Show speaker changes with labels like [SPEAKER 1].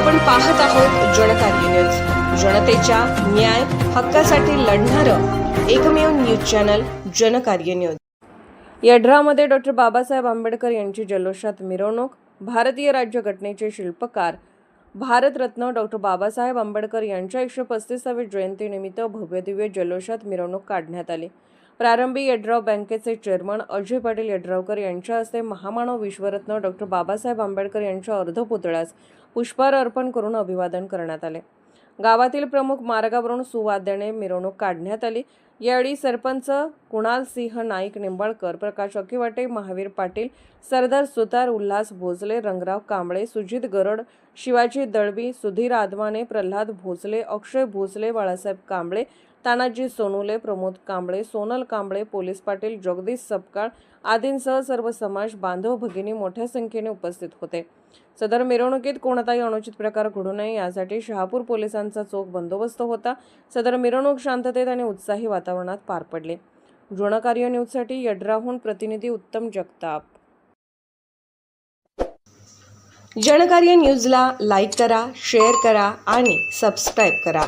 [SPEAKER 1] आपण पाहत आहोत जनकार्य न्यूज, जनतेच्या न्याय हक्कासाठी लढणारं एकमेव न्यूज चॅनल जनकार्य न्यूज। येड्रामध्ये डॉक्टर बाबासाहेब आंबेडकर यांची जल्लोषात मिरवणूक। भारतीय राज्यघटनेचे शिल्पकार भारतरत्न डॉक्टर बाबासाहेब आंबेडकर यांच्या 135वी जयंतीनिमित्त भव्यदिव्य जल्लोषात मिरवणूक काढण्यात आली। प्रारंभी येड्राव बँकेचे चेअरमन अजय पाटील येड्रावकर यांच्या हस्ते महामानव विश्वरत्न डॉक्टर बाबासाहेब आंबेडकर यांच्या अर्धपुतळ्यास पुष्पहार अर्पण करून अभिवादन करण्यात आले। गावातील प्रमुख मार्गावरून सुवाद्याने मिरवणूक काढण्यात आली। यावेळी सरपंच कुणाल सिंह नाईक निंबाळकर, प्रकाश अकिवाटे, महावीर पाटील, सरदार सुतार, उल्हास भोसले, रंगराव कांबळे, सुजित गरड, शिवाजी दळवी, सुधीर आदमाने, प्रल्हाद भोसले, अक्षय भोसले, बाळासाहेब कांबळे, तानाजी सोनुले, प्रमोद कांबळे, सोनल कांबळे, पोलीस पाटील, जगदीश सपकाळ आदींसह सर्व समाज बांधव भगिनी मोठ्या संख्येने उपस्थित होते। सदर मिरवणुकीत कोणताही अनुचित प्रकार घडू नये यासाठी शहापूर पोलिसांचा चोख बंदोबस्त होता। सदर मिरवणूक शांततेत आणि उत्साही वातावरणात पार पडले। जनकार्य न्यूजसाठी येड्रावहून प्रतिनिधी उत्तम जगताप। जनकार्य न्यूजला लाईक करा, शेअर करा आणि सबस्क्राईब करा।